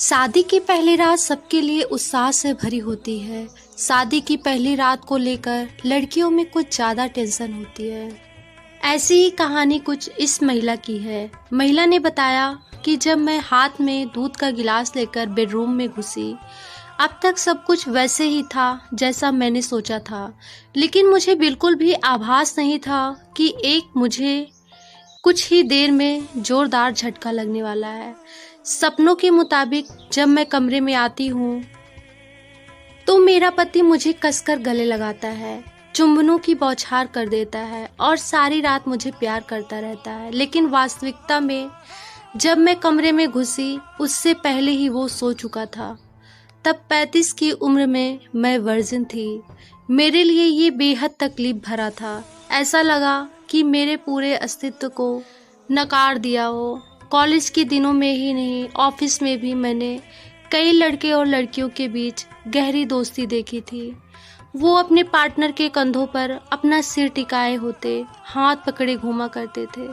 शादी की पहली रात सबके लिए उत्साह से भरी होती है। शादी की पहली रात को लेकर लड़कियों में कुछ ज़्यादा टेंशन होती है। ऐसी ही कहानी कुछ इस महिला की है। महिला ने बताया कि जब मैं हाथ में दूध का गिलास लेकर बेडरूम में घुसी, अब तक सब कुछ वैसे ही था जैसा मैंने सोचा था, लेकिन मुझे बिल्कुल भी आभास नहीं था कि मुझे कुछ ही देर में जोरदार झटका लगने वाला है। सपनों के मुताबिक जब मैं कमरे में आती हूँ तो मेरा पति मुझे कसकर गले लगाता है, चुंबनों की बौछार कर देता है और सारी रात मुझे प्यार करता रहता है। लेकिन वास्तविकता में जब मैं कमरे में घुसी उससे पहले ही वो सो चुका था। तब 35 की उम्र में मैं वर्जिन थी। मेरे लिए ये बेहद तकलीफ भरा था। ऐसा लगा कि मेरे पूरे अस्तित्व को नकार दिया हो। कॉलेज के दिनों में ही नहीं, ऑफिस में भी मैंने कई लड़के और लड़कियों के बीच गहरी दोस्ती देखी थी। वो अपने पार्टनर के कंधों पर अपना सिर टिकाए होते, हाथ पकड़े घूमा करते थे।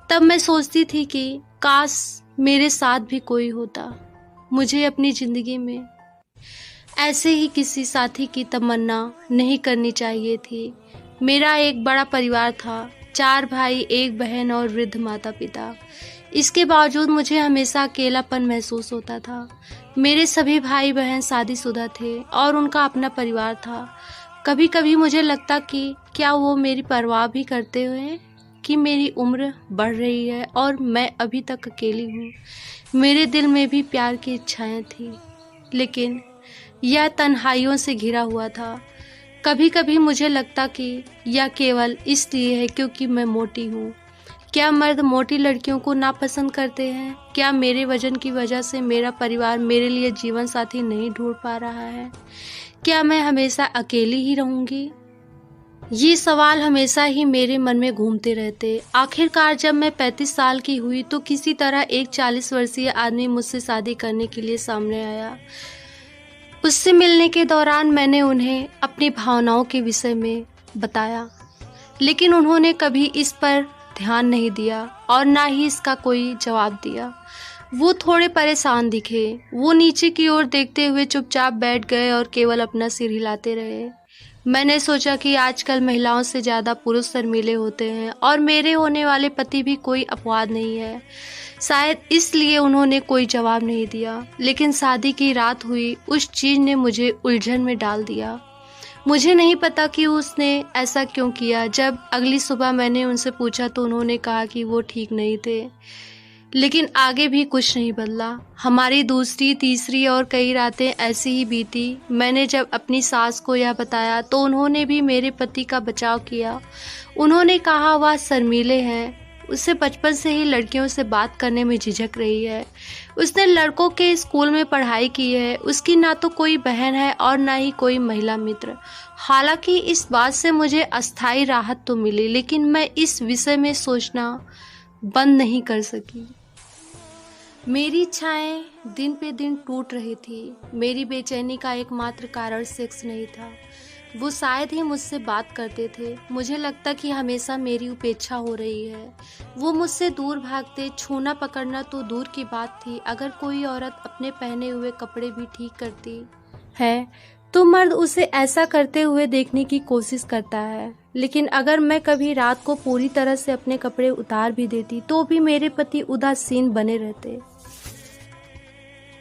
तब मैं सोचती थी कि काश मेरे साथ भी कोई होता। मुझे अपनी ज़िंदगी में ऐसे ही किसी साथी की तमन्ना नहीं करनी चाहिए थी। मेरा एक बड़ा परिवार था, 4 भाई, 1 बहन और वृद्ध माता पिता। इसके बावजूद मुझे हमेशा अकेलापन महसूस होता था। मेरे सभी भाई बहन शादीशुदा थे और उनका अपना परिवार था। कभी कभी मुझे लगता कि क्या वो मेरी परवाह भी करते हुए कि मेरी उम्र बढ़ रही है और मैं अभी तक अकेली हूँ। मेरे दिल में भी प्यार की इच्छाएं थी, लेकिन यह तन्हाइयों से घिरा हुआ था। कभी कभी मुझे लगता कि यह केवल इसलिए है क्योंकि मैं मोटी हूँ। क्या मर्द मोटी लड़कियों को नापसंद करते हैं? क्या मेरे वजन की वजह से मेरा परिवार मेरे लिए जीवन साथी नहीं ढूंढ पा रहा है? क्या मैं हमेशा अकेली ही रहूंगी? ये सवाल हमेशा ही मेरे मन में घूमते रहते। आखिरकार जब मैं 35 साल की हुई तो किसी तरह एक 40 वर्षीय आदमी मुझसे शादी करने के लिए सामने आया। उससे मिलने के दौरान मैंने उन्हें अपनी भावनाओं के विषय में बताया, लेकिन उन्होंने कभी इस पर ध्यान नहीं दिया और ना ही इसका कोई जवाब दिया। वो थोड़े परेशान दिखे। वो नीचे की ओर देखते हुए चुपचाप बैठ गए और केवल अपना सिर हिलाते रहे। मैंने सोचा कि आजकल महिलाओं से ज़्यादा पुरुष शर्मीले होते हैं और मेरे होने वाले पति भी कोई अपवाद नहीं है। शायद इसलिए उन्होंने कोई जवाब नहीं दिया। लेकिन शादी की रात हुई, उस चीज़ ने मुझे उलझन में डाल दिया। मुझे नहीं पता कि उसने ऐसा क्यों किया। जब अगली सुबह मैंने उनसे पूछा तो उन्होंने कहा कि वो ठीक नहीं थे। लेकिन आगे भी कुछ नहीं बदला। हमारी दूसरी, तीसरी और कई रातें ऐसी ही बीती। मैंने जब अपनी सास को यह बताया तो उन्होंने भी मेरे पति का बचाव किया। उन्होंने कहा वह शर्मीले हैं, उससे बचपन से ही लड़कियों से बात करने में झिझक रही है। उसने लड़कों के स्कूल में पढ़ाई की है। उसकी ना तो कोई बहन है और ना ही कोई महिला मित्र। हालांकि इस बात से मुझे अस्थायी राहत तो मिली, लेकिन मैं इस विषय में सोचना बंद नहीं कर सकी। मेरी इच्छाएं दिन पे दिन टूट रही थी। मेरी बेचैनी का एकमात्र कारण सेक्स नहीं था। वो शायद ही मुझसे बात करते थे। मुझे लगता कि हमेशा मेरी उपेक्षा हो रही है। वो मुझसे दूर भागते। छूना पकड़ना तो दूर की बात थी। अगर कोई औरत अपने पहने हुए कपड़े भी ठीक करती है तो मर्द उसे ऐसा करते हुए देखने की कोशिश करता है। लेकिन अगर मैं कभी रात को पूरी तरह से अपने कपड़े उतार भी देती तो भी मेरे पति उदासीन बने रहते।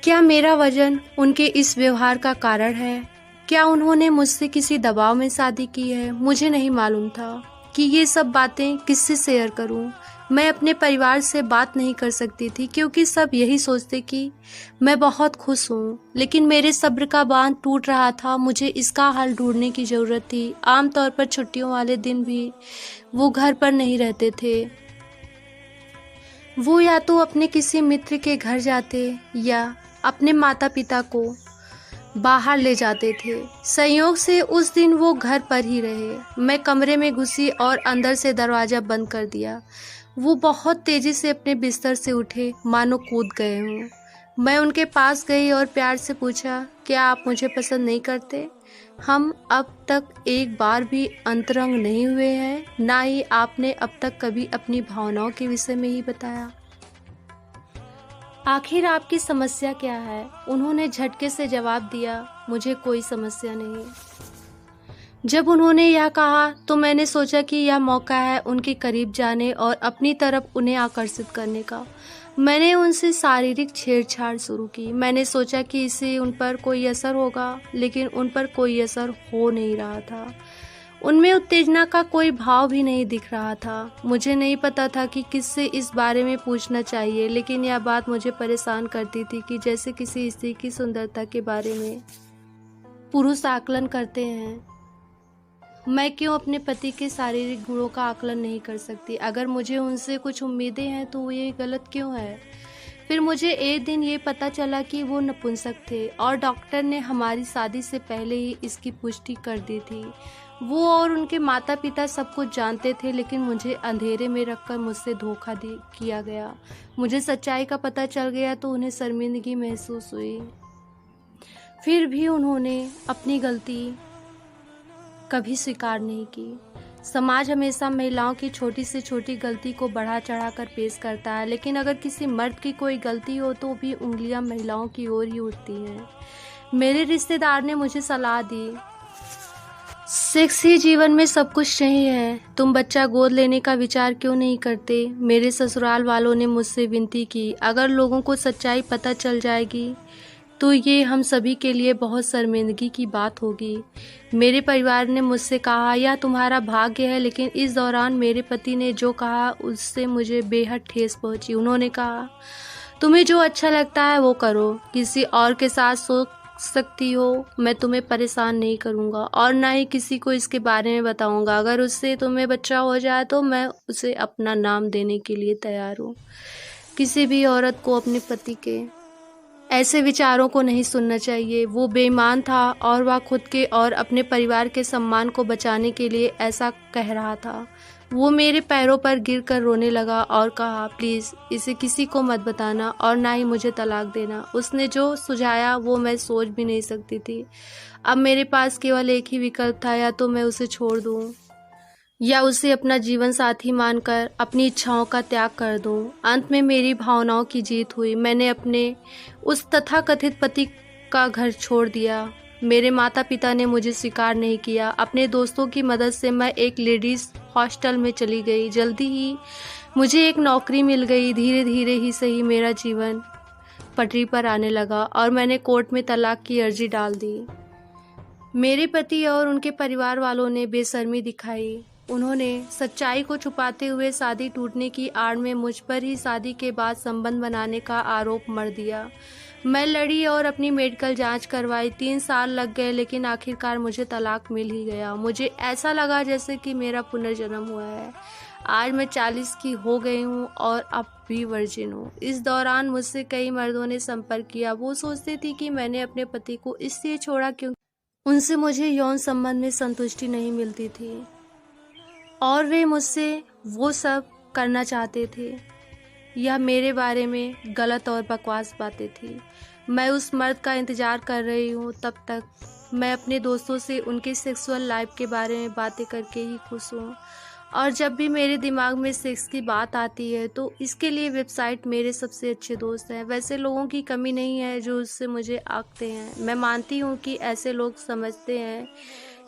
क्या मेरा वजन उनके इस व्यवहार का कारण है? क्या उन्होंने मुझसे किसी दबाव में शादी की है? मुझे नहीं मालूम था कि ये सब बातें किससे शेयर करूं। मैं अपने परिवार से बात नहीं कर सकती थी क्योंकि सब यही सोचते कि मैं बहुत खुश हूँ। लेकिन मेरे सब्र का बांध टूट रहा था। मुझे इसका हल ढूंढने की ज़रूरत थी। आमतौर पर छुट्टियों वाले दिन भी वो घर पर नहीं रहते थे। वो या तो अपने किसी मित्र के घर जाते या अपने माता पिता को बाहर ले जाते थे। संयोग से उस दिन वो घर पर ही रहे। मैं कमरे में घुसी और अंदर से दरवाज़ा बंद कर दिया। वो बहुत तेज़ी से अपने बिस्तर से उठे, मानो कूद गए हों। मैं उनके पास गई और प्यार से पूछा, क्या आप मुझे पसंद नहीं करते? हम अब तक एक बार भी अंतरंग नहीं हुए हैं, ना ही आपने अब तक कभी अपनी भावनाओं के विषय में ही बताया। आखिर आपकी समस्या क्या है? उन्होंने झटके से जवाब दिया, मुझे कोई समस्या नहीं। जब उन्होंने यह कहा तो मैंने सोचा कि यह मौका है उनके करीब जाने और अपनी तरफ उन्हें आकर्षित करने का। मैंने उनसे शारीरिक छेड़छाड़ शुरू की। मैंने सोचा कि इससे उन पर कोई असर होगा, लेकिन उन पर कोई असर हो नहीं रहा था। उनमें उत्तेजना का कोई भाव भी नहीं दिख रहा था। मुझे नहीं पता था कि किससे इस बारे में पूछना चाहिए, लेकिन यह बात मुझे परेशान करती थी कि जैसे किसी स्त्री की सुंदरता के बारे में पुरुष आकलन करते हैं, मैं क्यों अपने पति के शारीरिक गुणों का आकलन नहीं कर सकती? अगर मुझे उनसे कुछ उम्मीदें हैं तो ये गलत क्यों है? फिर मुझे एक दिन ये पता चला कि वो नपुंसक थे और डॉक्टर ने हमारी शादी से पहले ही इसकी पुष्टि कर दी थी। वो और उनके माता पिता सब कुछ जानते थे, लेकिन मुझे अंधेरे में रखकर मुझसे धोखा किया गया। मुझे सच्चाई का पता चल गया तो उन्हें शर्मिंदगी महसूस हुई। फिर भी उन्होंने अपनी गलती कभी स्वीकार नहीं की। समाज हमेशा महिलाओं की छोटी से छोटी गलती को बढ़ा चढ़ाकर पेश करता है, लेकिन अगर किसी मर्द की कोई गलती हो तो भी उंगलियां महिलाओं की ओर ही उठती हैं। मेरे रिश्तेदार ने मुझे सलाह दी, सेक्स ही जीवन में सब कुछ नहीं है, तुम बच्चा गोद लेने का विचार क्यों नहीं करते? मेरे ससुराल वालों ने मुझसे विनती की, अगर लोगों को सच्चाई पता चल जाएगी तो ये हम सभी के लिए बहुत शर्मिंदगी की बात होगी। मेरे परिवार ने मुझसे कहा, यह तुम्हारा भाग्य है, लेकिन इस दौरान मेरे पति ने जो कहा उससे मुझे बेहद ठेस पहुंची। उन्होंने कहा, तुम्हें जो अच्छा लगता है वो करो, किसी और के साथ सो सकती हो, मैं तुम्हें परेशान नहीं करूंगा और ना ही किसी को इसके बारे में बताऊंगा। अगर उससे तुम्हें बच्चा हो जाए तो मैं उसे अपना नाम देने के लिए तैयार हूँ। किसी भी औरत को अपने पति के ऐसे विचारों को नहीं सुनना चाहिए। वो बेईमान था और वह खुद के और अपने परिवार के सम्मान को बचाने के लिए ऐसा कह रहा था। वो मेरे पैरों पर गिरकर रोने लगा और कहा, प्लीज़ इसे किसी को मत बताना और ना ही मुझे तलाक देना। उसने जो सुझाया वो मैं सोच भी नहीं सकती थी। अब मेरे पास केवल एक ही विकल्प था, या तो मैं उसे छोड़ दूँ या उसे अपना जीवन साथी मानकर अपनी इच्छाओं का त्याग कर दूं। अंत में मेरी भावनाओं की जीत हुई। मैंने अपने उस तथाकथित पति का घर छोड़ दिया। मेरे माता पिता ने मुझे स्वीकार नहीं किया। अपने दोस्तों की मदद से मैं एक लेडीज हॉस्टल में चली गई। जल्दी ही मुझे एक नौकरी मिल गई। धीरे धीरे ही सही मेरा जीवन पटरी पर आने लगा और मैंने कोर्ट में तलाक की अर्जी डाल दी। मेरे पति और उनके परिवार वालों ने बेशर्मी दिखाई। उन्होंने सच्चाई को छुपाते हुए शादी टूटने की आड़ में मुझ पर ही शादी के बाद संबंध बनाने का आरोप मढ़ दिया। मैं लड़ी और अपनी मेडिकल जांच करवाई। 3 साल लग गए, लेकिन आखिरकार मुझे तलाक मिल ही गया। मुझे ऐसा लगा जैसे कि मेरा पुनर्जन्म हुआ है। आज मैं 40 की हो गई हूँ और अब भी वर्जिन हूँ। इस दौरान मुझसे कई मर्दों ने संपर्क किया। वो सोचते थे कि मैंने अपने पति को इसलिए छोड़ा क्योंकि उनसे मुझे यौन संबंध में संतुष्टि नहीं मिलती थी और वे मुझसे वो सब करना चाहते थे। यह मेरे बारे में गलत और बकवास बातें थी। मैं उस मर्द का इंतज़ार कर रही हूँ। तब तक मैं अपने दोस्तों से उनके सेक्सुअल लाइफ के बारे में बातें करके ही खुश हूँ और जब भी मेरे दिमाग में सेक्स की बात आती है तो इसके लिए वेबसाइट मेरे सबसे अच्छे दोस्त हैं। वैसे लोगों की कमी नहीं है जो उससे मुझे आंकते हैं। मैं मानती हूँ कि ऐसे लोग समझते हैं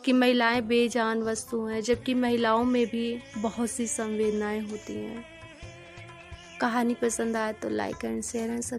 कि महिलाएं बेजान वस्तु हैं, जबकि महिलाओं में भी बहुत सी संवेदनाएं होती हैं। कहानी पसंद आए तो लाइक एंड शेयर एंड